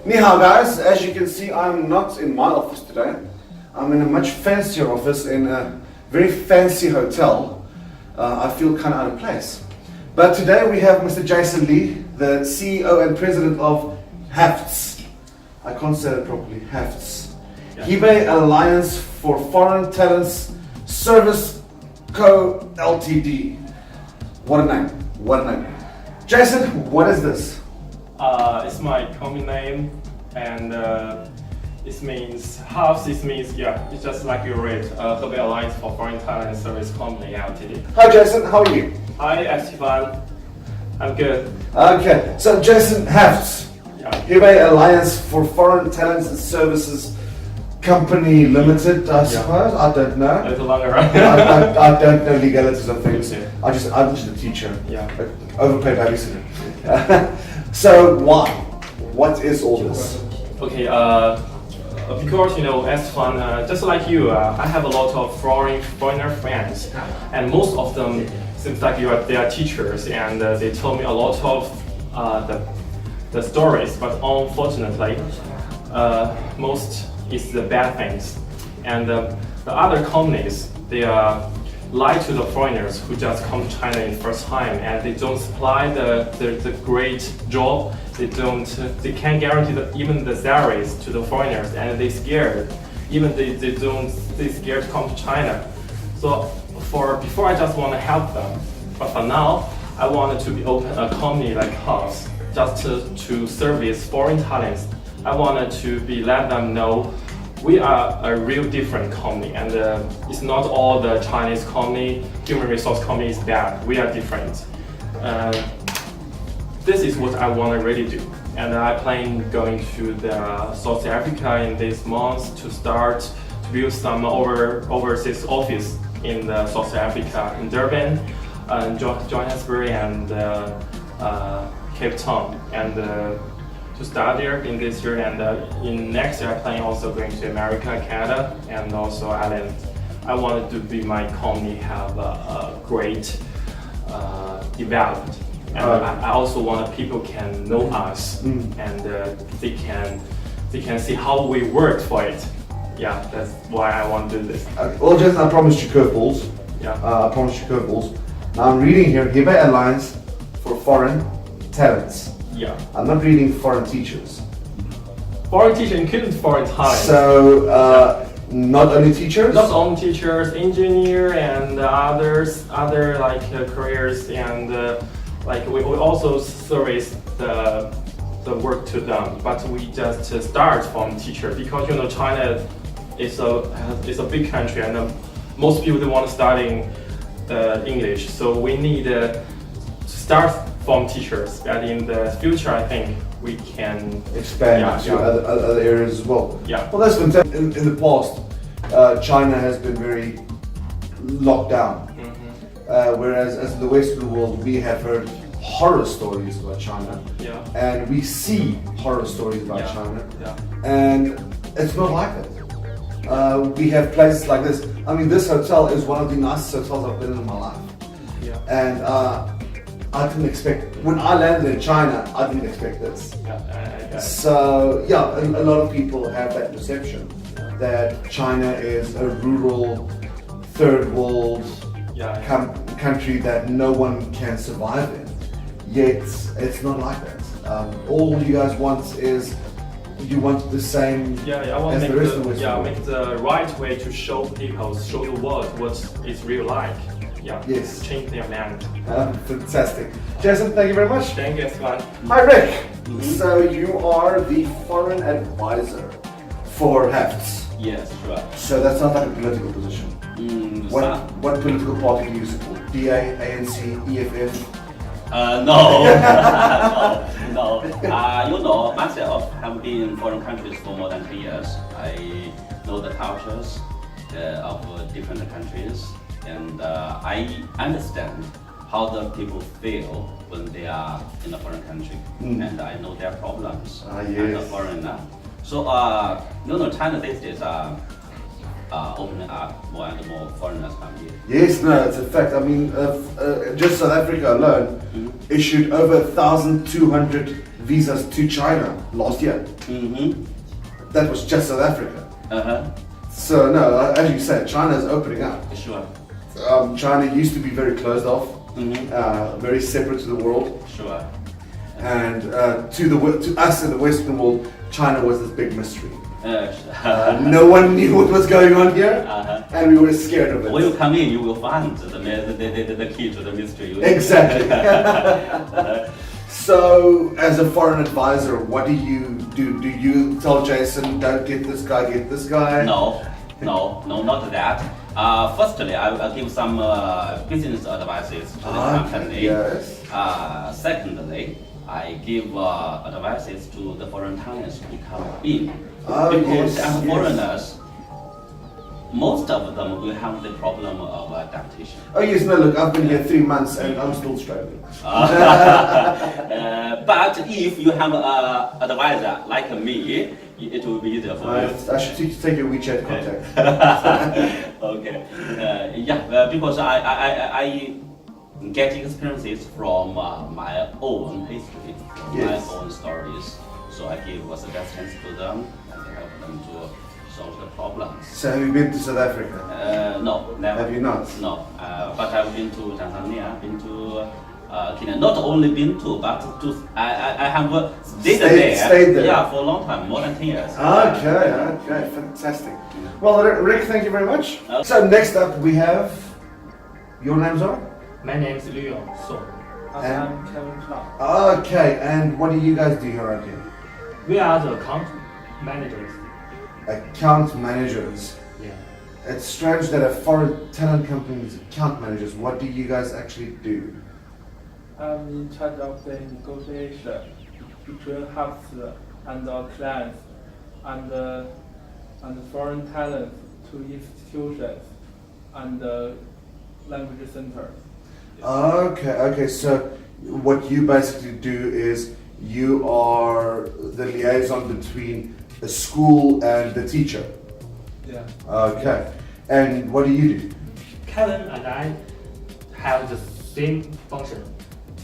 Ni hao guys, as you can see I'm not in my office today. I'm in a much fancier office in a very fancy hotel. I feel kind of out of place. But today we have Mr. Jason Lee, the CEO and President of HAFTS. I can't say that properly, HAFTS. Yeah. Hebei Alliance for Foreign Talents Service Co. Ltd. What a name, what a name. Jason, what is this? It's my company name, and it means HAFTS. It means it's just like you read, Hebei Alliance for Foreign Talent Service Company Ltd. Hi Jason, how are you? Hi Esteban, I'm good. Okay, so Jason, HAFTS, Hebei Alliance for Foreign Talents and Services Company Limited, I suppose. I don't know. A little longer, right? I don't know legalities of things. Okay. I'm just a teacher. Yeah. Overpaid babysitter. So why? What is all this? Okay. Because Esteban, just like you, I have a lot of foreigner friends, and most of them seems like they are teachers, and they told me a lot of the stories. But unfortunately, most is the bad things, and the other companies, they lie to the foreigners who just come to China in the first time, and they don't supply the great job. They can't guarantee even the salaries to the foreigners, and they scared. Even they scared to come to China. So before I just want to help them, but for now I wanted to be open a company like HAFTS just to service foreign talents. I wanted to let them know we are a real different company, and it's not all the Chinese company, human resource company is bad. We are different. This is what I want to really do, and I plan going to the South Africa in this month to start to build some overseas office in the South Africa, in Durban, Johannesburg, and Cape Town, and to start there in this year, and in next year I plan also going to America, Canada, and also Ireland. I wanted to be my company have a great development, and I also want people can know us, and they can see how we worked for it. Yeah, that's why I want to do this. Well, Jason, I promised you curveballs. Yeah. I promised you curveballs. Now I'm reading here, Hebei Alliance for Foreign Talents. Yeah. I'm not reading foreign teachers. Foreign teacher including foreign talent. So not only teachers? Not only teachers, engineer, and other like careers, and like we also service the work to them. But we just start from teacher, because China is a big country, and most people they want to study English. So we need to start from teachers, but in the future I think we can expand to other areas as well. Yeah. Well, that's fantastic. In the past, China has been very locked down, whereas as in the Western world we have heard horror stories about China, and we see horror stories about China, and it's not like that. We have places like this. I mean, this hotel is one of the nicest hotels I've been in my life, and I didn't expect, when I landed in China, I didn't expect this. So yeah, a lot of people have that perception that China is a rural, third world country that no one can survive in. Yet it's not like that. All you guys want is, you want the same I want as to the rest of the world. make the right way to show people, show the world what it's real like. Yes. Change their mind. Fantastic. Jason, thank you very much. Thank you, Esteban. Hi Rick. So you are the foreign advisor for HAFTS. Yes, right. So that sounds like a political position. What political party do you support? DA, ANC, EFF? No. No. Myself, have been in foreign countries for more than 3 years. I know the cultures of different countries, and I understand how the people feel when they are in a foreign country, and I know their problems as a foreigner. So, China these days are opening up, more and more foreigners come here. Yes, no, it's a fact. I mean, just South Africa alone issued over 1,200 visas to China last year. That was just South Africa. So no, as you said, China is opening up. Sure. China used to be very closed off, very separate to the world. Sure. And to us in the Western world, China was this big mystery. No one knew what was going on here, and we were scared of it. When you come in, you will find the key to the mystery. Exactly. So, as a foreign advisor, what do you do? Do you tell Jason, don't get this guy, get this guy? No, not that. Firstly, I will give some business advices to the company. Yes. Secondly, I give advices to the foreign talents who come in. yes, Because as foreigners, most of them will have the problem of adaptation. Oh yes, no, look, I've been here 3 months and I'm still struggling. But if you have an advisor like me, it will be easier for you. I should take your WeChat contact. Okay. Because I get experiences from my own history, from my own stories. So I give suggestions to them and help them to solve the problems. So have you been to South Africa? No, never. Have you not? No, but I've been to Tanzania, been to Kenya. Not only been to, but I have stayed there. Stayed there? Yeah, for a long time, more than 10 years. Okay, fantastic. Well, Rick, thank you very much. So next up we have, your names are? My name is Liu Song. I'm Kevin Clark. Okay, and what do you guys do here around here? We are the account managers. Account managers. Yeah. It's strange that a foreign talent company's account managers. What do you guys actually do? I'm in charge of the negotiation between hubs and our clients and foreign talents to institutions and language centers. Okay, so what you basically do is you are the liaison between the school and the teacher. Yeah. Okay, and what do you do? Kevin and I have the same function.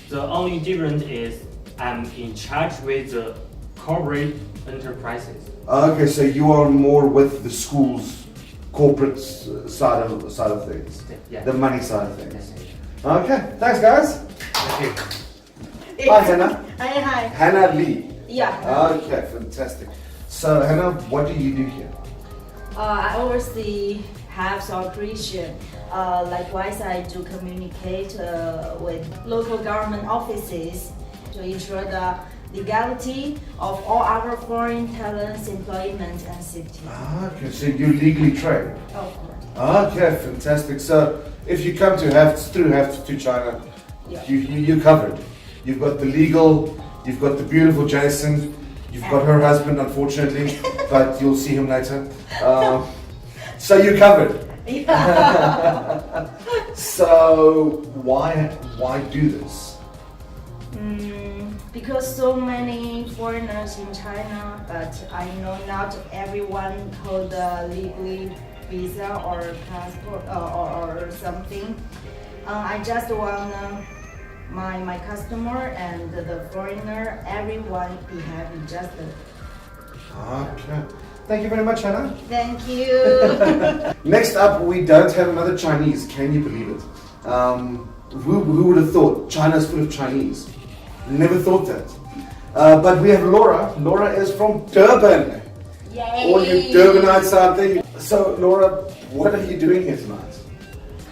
The only difference is I'm in charge with the corporate enterprises. Okay, so you are more with the school's corporate side of things, Yeah. the money side of things. Yes. Okay, thanks guys. Thank you. Hi Hannah. Hi. Hannah Lee. Yeah. Okay, fantastic. So Hannah, what do you do here? I oversee hubs operation. Likewise, I do communicate with local government offices to ensure the legality of all our foreign talents, employment and safety. Okay, so you're legally trained. Of course. Okay, fantastic. So if you come to through to China, Yeah. you're covered. You've got the legal, you've got the beautiful Jason, you've got her husband, unfortunately, but you'll see him later. So you're covered. Yeah. So why do this? Because so many foreigners in China, but I know not everyone hold a legal visa or passport or something. I just want my customer and the foreigner, everyone be happy. Just Okay. Thank you very much, Hannah. thank you. Next up, we don't have another Chinese. Can you believe it? Who would have thought China's full of Chinese? Never thought that. But we have Laura. Laura is from Durban. Yay! All you Durbanites out there. So, Laura, what are you doing here tonight?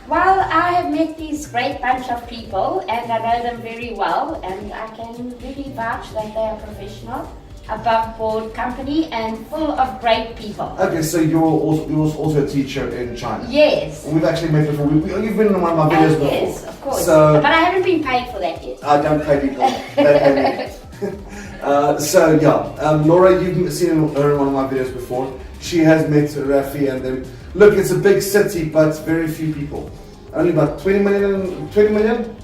Well, I have met this great bunch of people and I know them very well, and I can really vouch that they are professional, above board company and full of great people. Okay, so you're also a teacher in China. Yes. We've actually met before. You've been in one of my videos before. Yes, of course. So, but I haven't been paid for that yet. I don't pay people. They pay me. So yeah, Laura, you've seen her in one of my videos before. She has met Rafi and them. Look, it's a big city, but very few people. Only about 20 million?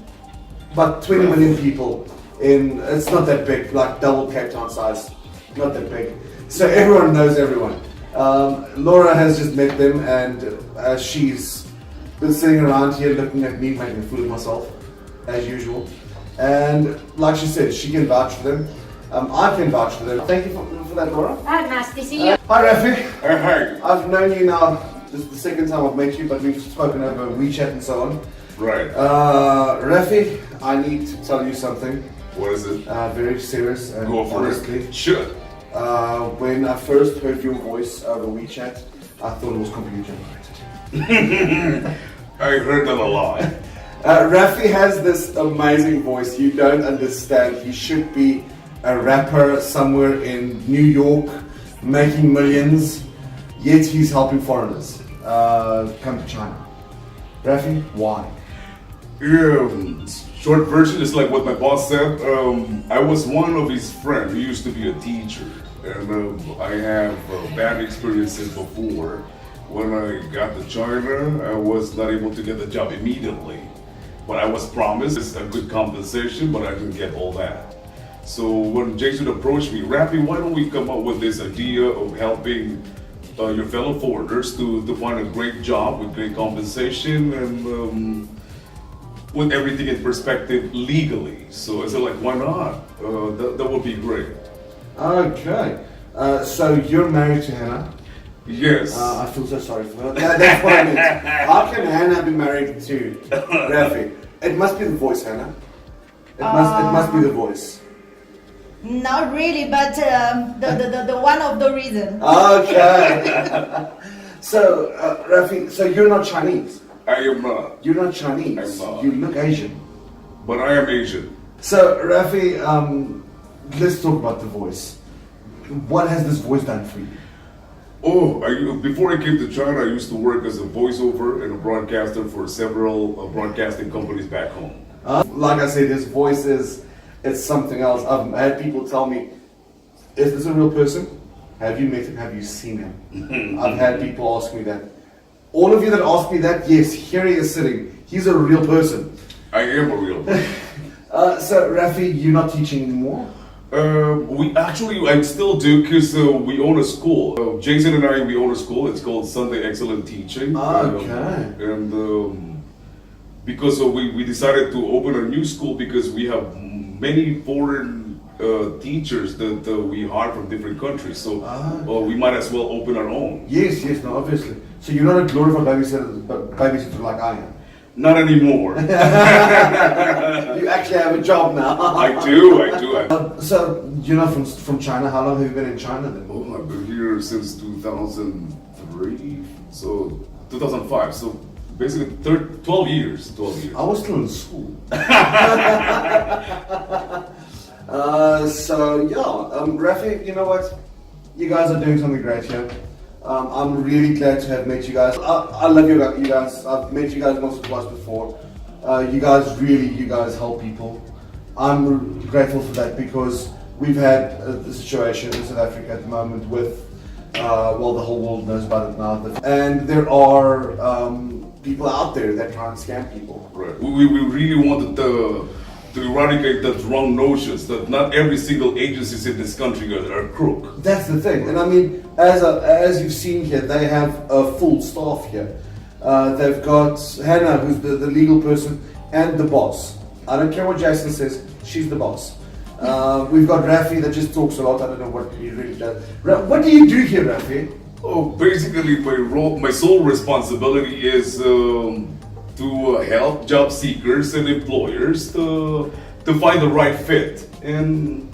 About 20 million people. It's not that big, like double Cape Town size. Not that big. So everyone knows everyone. Laura has just met them, and she's been sitting around here looking at me, making a fool of myself, as usual. And like she said, she can vouch for them. I can vouch for them. Thank you for that, Laura. Nice to see you. Hi, Rafi. Hey. I've known you now. This is the second time I've met you, but we've spoken over WeChat and so on. Right. Rafi, I need to tell you something. What is it? Very serious and Go for honestly. it. Sure. When I first heard your voice over WeChat, I thought it was computer generated. I heard that a lot. Rafi has this amazing voice. You don't understand. He should be a rapper somewhere in New York, making millions, yet he's helping foreigners come to China. Rafi, why? Short version is like what my boss said. I was one of his friends. He used to be a teacher, and I have bad experiences before. When I got to China, I was not able to get the job immediately. But I was promised a good compensation, but I didn't get all that. So when Jason approached me, Rafi, why don't we come up with this idea of helping your fellow foreigners to find a great job with great compensation and with everything in perspective legally. So I said, like, why not? That would be great. Okay. So you're married to Hannah? Yes. I feel so sorry for her. That's what I meant. How can Hannah be married to Rafi? It must be the voice, Hannah. It must be the voice. Not really, but the one of the reason. Okay. So, Rafi, so you're not Chinese? I am not. You're not Chinese? I'm not. You look Asian. But I am Asian. So, Rafi, let's talk about the voice. What has this voice done for you? Before I came to China, I used to work as a voiceover and a broadcaster for several broadcasting companies back home. Like I said, his voice it's something else. I've had people tell me, is this a real person? Have you met him? Have you seen him? I've had people ask me that. All of you that ask me that, yes, here he is sitting. He's a real person. I am a real person. So, Rafi, you're not teaching anymore? I still do because we own a school. Jason and I, we own a school. It's called Sunday Excellent Teaching. Okay. And because we decided to open a new school because we have many foreign teachers that we hire from different countries. So we might as well open our own. Yes, no, obviously. So you're not a glorified babysitter like I am? Not anymore. You actually have a job now. I do. So, you're not from China. How long have you been in China then? Oh, I've been here since 2003. So, 2005. So, basically 12 years. I was still in school. Rafi, you know what? You guys are doing something great here. I'm really glad to have met you guys. I love you guys. I've met you guys once or twice before. You guys help people. I'm grateful for that because we've had the situation in South Africa at the moment with, the whole world knows about it now. And there are people out there that try and scam people. Right. We really wanted to eradicate the wrong notions that not every single agencies in this country are crook. That's the thing, and I mean, as you've seen here, they have a full staff here. They've got Hannah, who's the legal person, and the boss. I don't care what Jason says, she's the boss. We've got Rafi that just talks a lot. I don't know what he really does. What do you do here, Rafi? Oh, basically my sole responsibility is to help job seekers and employers to find the right fit and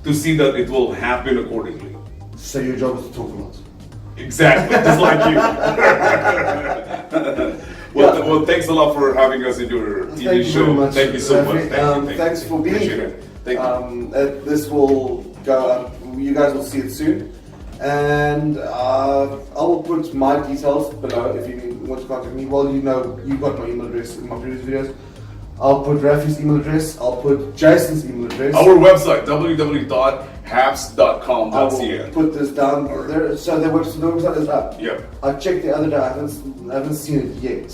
to see that it will happen accordingly. So your job is to talk a lot. Exactly, just like you. Well, thanks a lot for having us in your TV show. Very much, Thank you so Rafi. much. Thanks for being Appreciate here. it. Thank you. This will go up. You guys will see it soon. And I will put my details below if you want to contact me. Well, you know, you got my email address in my previous videos. I'll put Rafi's email address. I'll put Jason's email address. Our website, www.haps.com.cn. I will put this down there. So the website is up. Yep. I checked the other day. I haven't seen it yet.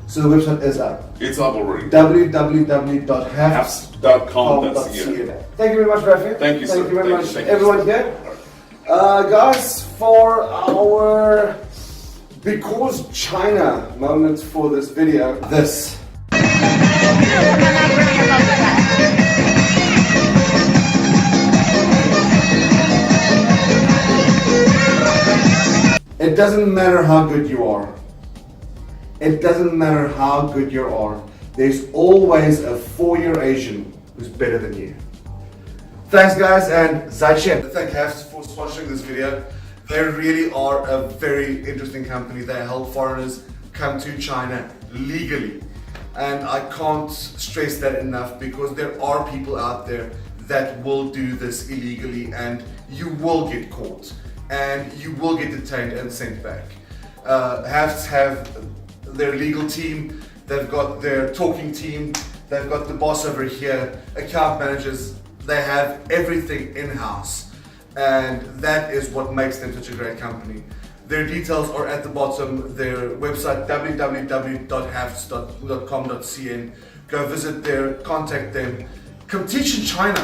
So the website is up. It's up already. www.haps.com.cn. Thank you very much, Rafi. Thank you, sir. Thank you very much, Thank you. everyone here. Guys, for our Because China moment for this video, this. It doesn't matter how good you are. It doesn't matter how good you are. There's always a 4-year Asian who's better than you. Thanks guys, and Zaichen. Thank Hafs for sponsoring this video. They really are a very interesting company. They help foreigners come to China legally. And I can't stress that enough, because there are people out there that will do this illegally, and you will get caught and you will get detained and sent back. Hafs have their legal team, they've got their talking team, they've got the boss over here, account managers. They have everything in-house, and that is what makes them such a great company. Their details are at the bottom. Their website www.hafs.com.cn. Go visit there, contact them. Come teach in China.